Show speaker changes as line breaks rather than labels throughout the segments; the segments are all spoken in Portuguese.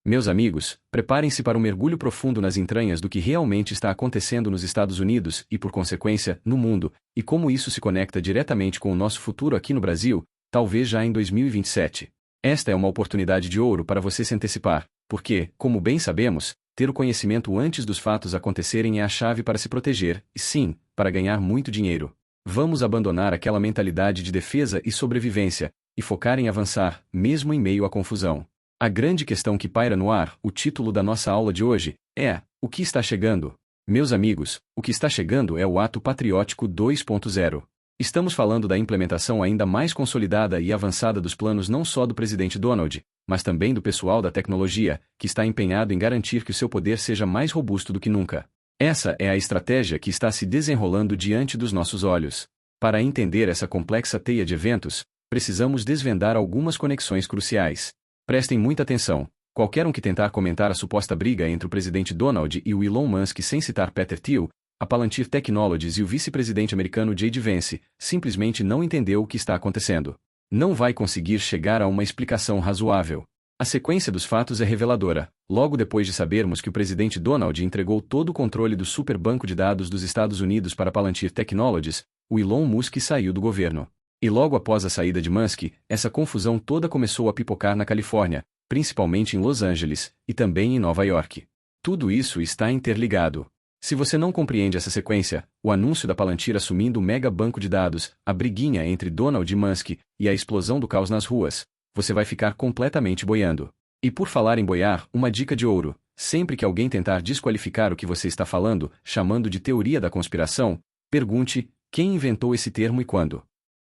Meus amigos, preparem-se para um mergulho profundo nas entranhas do que realmente está acontecendo nos Estados Unidos e, por consequência, no mundo, e como isso se conecta diretamente com o nosso futuro aqui no Brasil, talvez já em 2027. Esta é uma oportunidade de ouro para você se antecipar, porque, como bem sabemos, ter o conhecimento antes dos fatos acontecerem é a chave para se proteger, e sim, para ganhar muito dinheiro. Vamos abandonar aquela mentalidade de defesa e sobrevivência, e focar em avançar, mesmo em meio à confusão. A grande questão que paira no ar, o título da nossa aula de hoje, é: o que está chegando? Meus amigos, o que está chegando é o Ato Patriótico 2.0. Estamos falando da implementação ainda mais consolidada e avançada dos planos não só do presidente Donald, mas também do pessoal da tecnologia, que está empenhado em garantir que o seu poder seja mais robusto do que nunca. Essa é a estratégia que está se desenrolando diante dos nossos olhos. Para entender essa complexa teia de eventos, precisamos desvendar algumas conexões cruciais. Prestem muita atenção. Qualquer um que tentar comentar a suposta briga entre o presidente Donald e o Elon Musk sem citar Peter Thiel, a Palantir Technologies e o vice-presidente americano J.D. Vance, simplesmente não entendeu o que está acontecendo. Não vai conseguir chegar a uma explicação razoável. A sequência dos fatos é reveladora. Logo depois de sabermos que o presidente Donald entregou todo o controle do super banco de dados dos Estados Unidos para a Palantir Technologies, o Elon Musk saiu do governo. E logo após a saída de Musk, essa confusão toda começou a pipocar na Califórnia, principalmente em Los Angeles, e também em Nova York. Tudo isso está interligado. Se você não compreende essa sequência, o anúncio da Palantir assumindo o mega banco de dados, a briguinha entre Donald e Musk, e a explosão do caos nas ruas, você vai ficar completamente boiando. E por falar em boiar, uma dica de ouro: sempre que alguém tentar desqualificar o que você está falando, chamando de teoria da conspiração, pergunte: quem inventou esse termo e quando?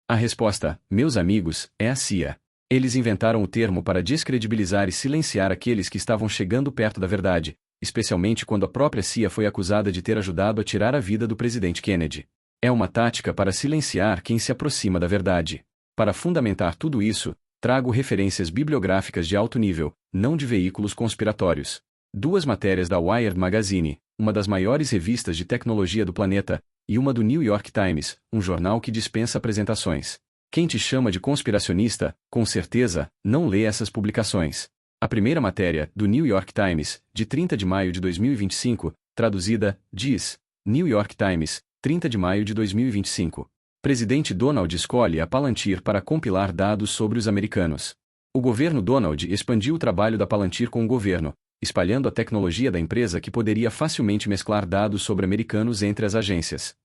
A resposta, meus amigos, é a CIA. Eles inventaram o termo para descredibilizar e silenciar aqueles que estavam chegando perto da verdade, especialmente quando a própria CIA foi acusada de ter ajudado a tirar a vida do presidente Kennedy. É uma tática para silenciar quem se aproxima da verdade. Para fundamentar tudo isso, trago referências bibliográficas de alto nível, não de veículos conspiratórios. 2 matérias da Wired Magazine, uma das maiores revistas de tecnologia do planeta, e uma do New York Times, um jornal que dispensa apresentações. Quem te chama de conspiracionista, com certeza, não lê essas publicações. A primeira matéria, do New York Times, de 30 de maio de 2025, traduzida, diz: New York Times, 30 de maio de 2025. Presidente Donald escolhe a Palantir para compilar dados sobre os americanos. O governo Donald expandiu o trabalho da Palantir com o governo, espalhando a tecnologia da empresa que poderia facilmente mesclar dados sobre americanos entre as agências.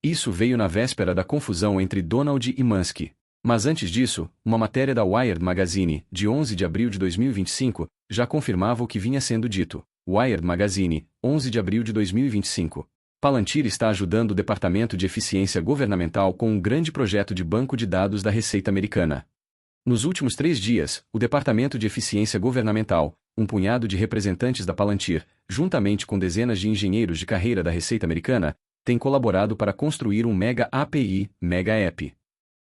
Isso veio na véspera da confusão entre Donald e Musk. Mas antes disso, uma matéria da Wired Magazine, de 11 de abril de 2025, já confirmava o que vinha sendo dito. Wired Magazine, 11 de abril de 2025. Palantir está ajudando o Departamento de Eficiência Governamental com um grande projeto de banco de dados da Receita Americana. Nos últimos 3 dias, o Departamento de Eficiência Governamental, um punhado de representantes da Palantir, juntamente com dezenas de engenheiros de carreira da Receita Americana, tem colaborado para construir um Mega API, Mega App.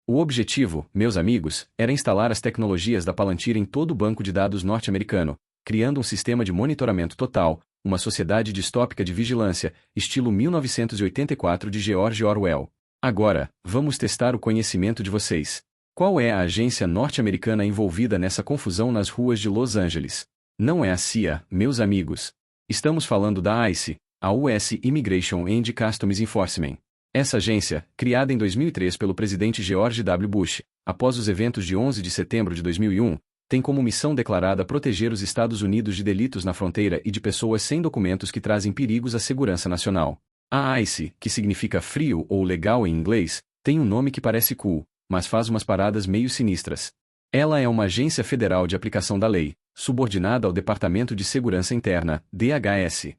O objetivo, meus amigos, era instalar as tecnologias da Palantir em todo o banco de dados norte-americano, criando um sistema de monitoramento total, uma sociedade distópica de vigilância, estilo 1984 de George Orwell. Agora, vamos testar o conhecimento de vocês. Qual é a agência norte-americana envolvida nessa confusão nas ruas de Los Angeles? Não é a CIA, meus amigos. Estamos falando da ICE, a US Immigration and Customs Enforcement. Essa agência, criada em 2003 pelo presidente George W. Bush, após os eventos de 11 de setembro de 2001, tem como missão declarada proteger os Estados Unidos de delitos na fronteira e de pessoas sem documentos que trazem perigos à segurança nacional. A ICE, que significa frio ou legal em inglês, tem um nome que parece cool, mas faz umas paradas meio sinistras. Ela é uma agência federal de aplicação da lei, subordinada ao Departamento de Segurança Interna, DHS.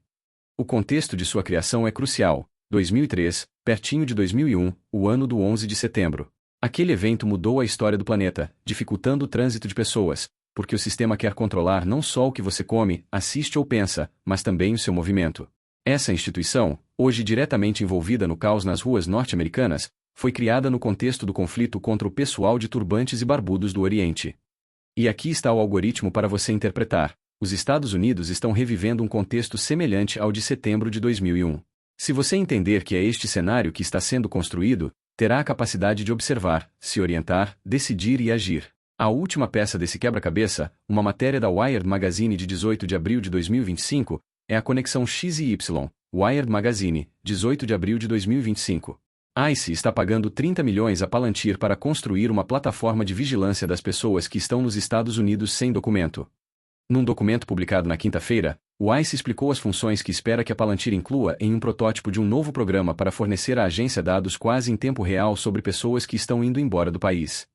O contexto de sua criação é crucial. 2003, pertinho de 2001, o ano do 11 de setembro. Aquele evento mudou a história do planeta, dificultando o trânsito de pessoas, porque o sistema quer controlar não só o que você come, assiste ou pensa, mas também o seu movimento. Essa instituição, hoje diretamente envolvida no caos nas ruas norte-americanas, foi criada no contexto do conflito contra o pessoal de turbantes e barbudos do Oriente. E aqui está o algoritmo para você interpretar. Os Estados Unidos estão revivendo um contexto semelhante ao de setembro de 2001. Se você entender que é este cenário que está sendo construído, terá a capacidade de observar, se orientar, decidir e agir. A última peça desse quebra-cabeça, uma matéria da Wired Magazine de 18 de abril de 2025, é a conexão X e Y. Wired Magazine, 18 de abril de 2025. ICE está pagando 30 milhões a Palantir para construir uma plataforma de vigilância das pessoas que estão nos Estados Unidos sem documento. Num documento publicado na quinta-feira, o ICE explicou as funções que espera que a Palantir inclua em um protótipo de um novo programa para fornecer à agência dados quase em tempo real sobre pessoas que estão indo embora do país.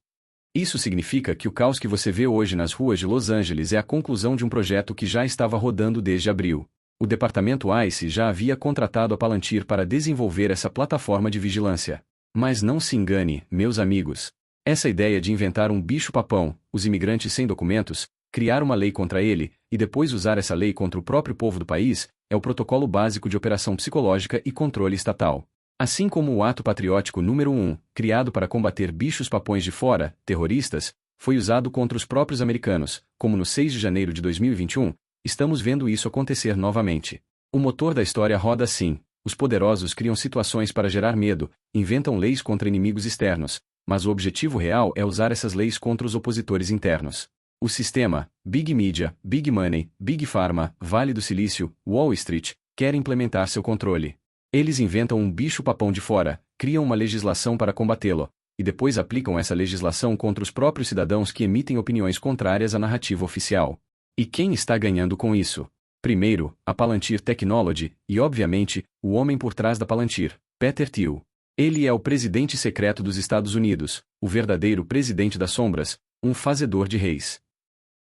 Isso significa que o caos que você vê hoje nas ruas de Los Angeles é a conclusão de um projeto que já estava rodando desde abril. O departamento ICE já havia contratado a Palantir para desenvolver essa plataforma de vigilância. Mas não se engane, meus amigos. Essa ideia de inventar um bicho-papão, os imigrantes sem documentos, criar uma lei contra ele, e depois usar essa lei contra o próprio povo do país, é o protocolo básico de operação psicológica e controle estatal. Assim como o ato patriótico número 1, criado para combater bichos-papões de fora, terroristas, foi usado contra os próprios americanos, como no 6 de janeiro de 2021, estamos vendo isso acontecer novamente. O motor da história roda assim: os poderosos criam situações para gerar medo, inventam leis contra inimigos externos, mas o objetivo real é usar essas leis contra os opositores internos. O sistema, Big Media, Big Money, Big Pharma, Vale do Silício, Wall Street, quer implementar seu controle. Eles inventam um bicho-papão de fora, criam uma legislação para combatê-lo, e depois aplicam essa legislação contra os próprios cidadãos que emitem opiniões contrárias à narrativa oficial. E quem está ganhando com isso? Primeiro, a Palantir Technology, e obviamente, o homem por trás da Palantir, Peter Thiel. Ele é o presidente secreto dos Estados Unidos, o verdadeiro presidente das sombras, um fazedor de reis.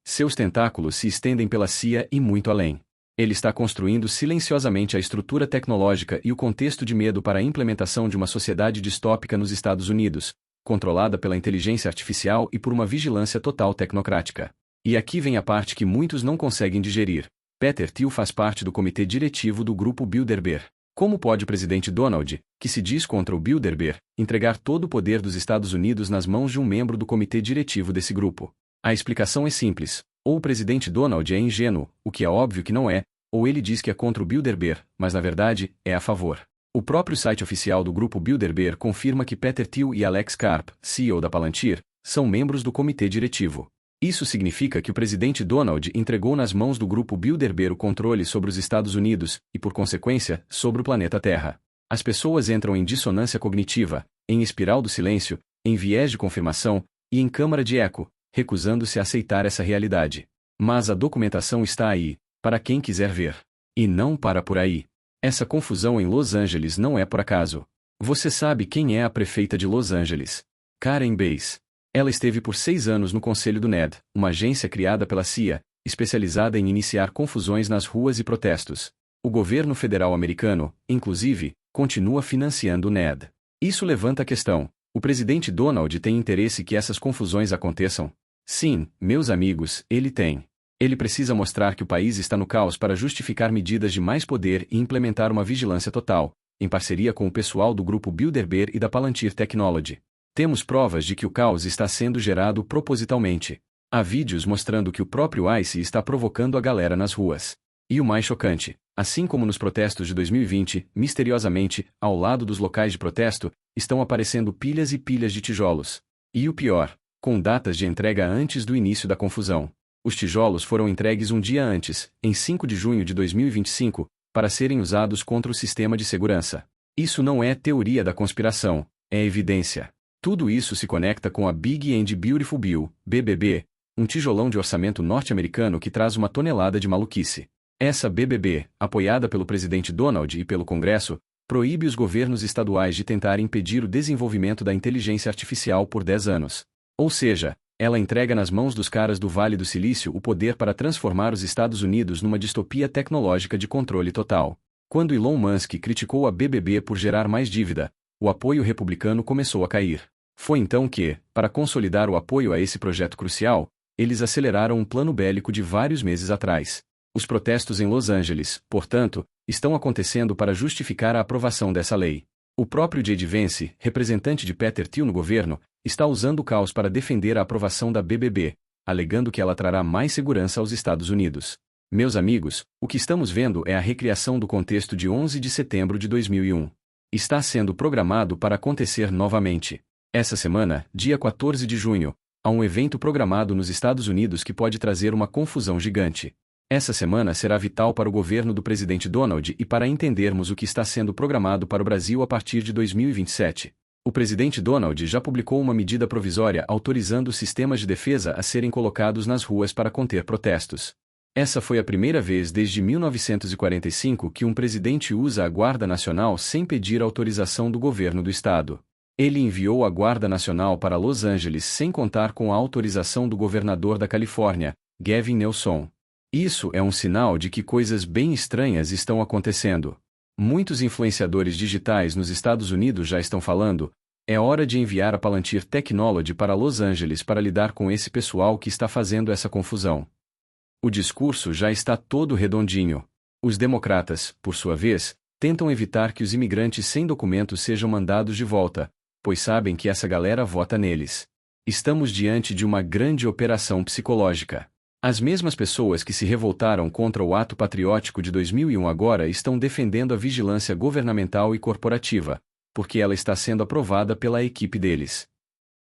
Seus tentáculos se estendem pela CIA e muito além. Ele está construindo silenciosamente a estrutura tecnológica e o contexto de medo para a implementação de uma sociedade distópica nos Estados Unidos, controlada pela inteligência artificial e por uma vigilância total tecnocrática. E aqui vem a parte que muitos não conseguem digerir. Peter Thiel faz parte do comitê diretivo do grupo Bilderberg. Como pode o presidente Donald, que se diz contra o Bilderberg, entregar todo o poder dos Estados Unidos nas mãos de um membro do comitê diretivo desse grupo? A explicação é simples. Ou o presidente Donald é ingênuo, o que é óbvio que não é, ou ele diz que é contra o Bilderberg, mas na verdade, é a favor. O próprio site oficial do grupo Bilderberg confirma que Peter Thiel e Alex Karp, CEO da Palantir, são membros do comitê diretivo. Isso significa que o presidente Donald entregou nas mãos do grupo Bilderberg o controle sobre os Estados Unidos e, por consequência, sobre o planeta Terra. As pessoas entram em dissonância cognitiva, em espiral do silêncio, em viés de confirmação e em câmara de eco, recusando-se a aceitar essa realidade. Mas a documentação está aí, para quem quiser ver. E não para por aí. Essa confusão em Los Angeles não é por acaso. Você sabe quem é a prefeita de Los Angeles? Karen Bass. Ela esteve por 6 anos no conselho do NED, uma agência criada pela CIA, especializada em iniciar confusões nas ruas e protestos. O governo federal americano, inclusive, continua financiando o NED. Isso levanta a questão: o presidente Donald tem interesse que essas confusões aconteçam? Sim, meus amigos, ele tem. Ele precisa mostrar que o país está no caos para justificar medidas de mais poder e implementar uma vigilância total, em parceria com o pessoal do grupo Bilderberg e da Palantir Technology. Temos provas de que o caos está sendo gerado propositalmente. Há vídeos mostrando que o próprio ICE está provocando a galera nas ruas. E o mais chocante, assim como nos protestos de 2020, misteriosamente, ao lado dos locais de protesto, estão aparecendo pilhas e pilhas de tijolos. E o pior, com datas de entrega antes do início da confusão. Os tijolos foram entregues um dia antes, em 5 de junho de 2025, para serem usados contra o sistema de segurança. Isso não é teoria da conspiração, é evidência. Tudo isso se conecta com a Big and Beautiful Bill, BBB, um tijolão de orçamento norte-americano que traz uma tonelada de maluquice. Essa BBB, apoiada pelo presidente Donald e pelo Congresso, proíbe os governos estaduais de tentar impedir o desenvolvimento da inteligência artificial por 10 anos. Ou seja, ela entrega nas mãos dos caras do Vale do Silício o poder para transformar os Estados Unidos numa distopia tecnológica de controle total. Quando Elon Musk criticou a BBB por gerar mais dívida, o apoio republicano começou a cair. Foi então que, para consolidar o apoio a esse projeto crucial, eles aceleraram um plano bélico de vários meses atrás. Os protestos em Los Angeles, portanto, estão acontecendo para justificar a aprovação dessa lei. O próprio J.D. Vance, representante de Peter Thiel no governo, está usando o caos para defender a aprovação da BBB, alegando que ela trará mais segurança aos Estados Unidos. Meus amigos, o que estamos vendo é a recriação do contexto de 11 de setembro de 2001. Está sendo programado para acontecer novamente. Essa semana, dia 14 de junho, Há um evento programado nos Estados Unidos que pode trazer uma confusão gigante. Essa semana será vital para o governo do presidente Donald e para entendermos o que está sendo programado para o Brasil a partir de 2027. O presidente Donald já publicou uma medida provisória autorizando os sistemas de defesa a serem colocados nas ruas para conter protestos. Essa foi a primeira vez desde 1945 que um presidente usa a Guarda Nacional sem pedir autorização do governo do estado. Ele enviou a Guarda Nacional para Los Angeles sem contar com a autorização do governador da Califórnia, Gavin Newsom. Isso é um sinal de que coisas bem estranhas estão acontecendo. Muitos influenciadores digitais nos Estados Unidos já estão falando: é hora de enviar a Palantir Technology para Los Angeles para lidar com esse pessoal que está fazendo essa confusão. O discurso já está todo redondinho. Os democratas, por sua vez, tentam evitar que os imigrantes sem documentos sejam mandados de volta, pois sabem que essa galera vota neles. Estamos diante de uma grande operação psicológica. As mesmas pessoas que se revoltaram contra o ato patriótico de 2001 agora estão defendendo a vigilância governamental e corporativa, porque ela está sendo aprovada pela equipe deles.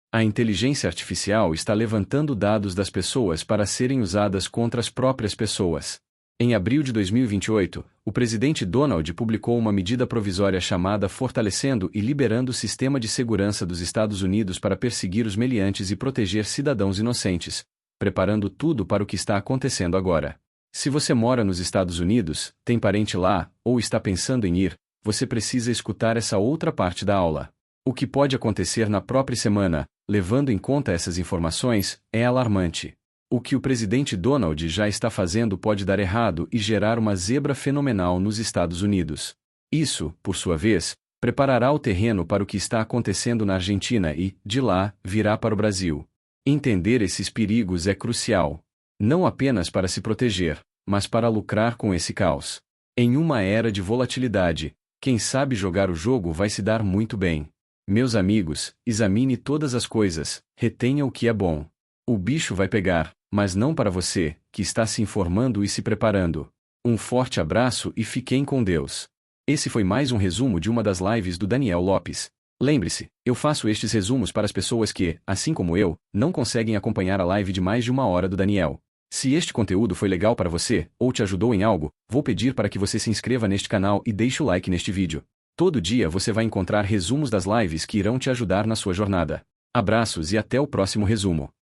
A inteligência artificial está levantando dados das pessoas para serem usadas contra as próprias pessoas. Em abril de 2028, o presidente Donald publicou uma medida provisória chamada Fortalecendo e Liberando o Sistema de Segurança dos Estados Unidos para perseguir os meliantes e proteger cidadãos inocentes, preparando tudo para o que está acontecendo agora. Se você mora nos Estados Unidos, tem parente lá, ou está pensando em ir, você precisa escutar essa outra parte da aula. O que pode acontecer na própria semana, levando em conta essas informações, é alarmante. O que o presidente Donald já está fazendo pode dar errado e gerar uma zebra fenomenal nos Estados Unidos. Isso, por sua vez, preparará o terreno para o que está acontecendo na Argentina e, de lá, virá para o Brasil. Entender esses perigos é crucial. Não apenas para se proteger, mas para lucrar com esse caos. Em uma era de volatilidade, quem sabe jogar o jogo vai se dar muito bem. Meus amigos, examine todas as coisas, retenha o que é bom. O bicho vai pegar, mas não para você, que está se informando e se preparando. Um forte abraço e fiquem com Deus. Esse foi mais um resumo de uma das lives do Daniel Lopes. Lembre-se, eu faço estes resumos para as pessoas que, assim como eu, não conseguem acompanhar a live de mais de 1 hora do Daniel. Se este conteúdo foi legal para você, ou te ajudou em algo, vou pedir para que você se inscreva neste canal e deixe o like neste vídeo. Todo dia você vai encontrar resumos das lives que irão te ajudar na sua jornada. Abraços e até o próximo resumo.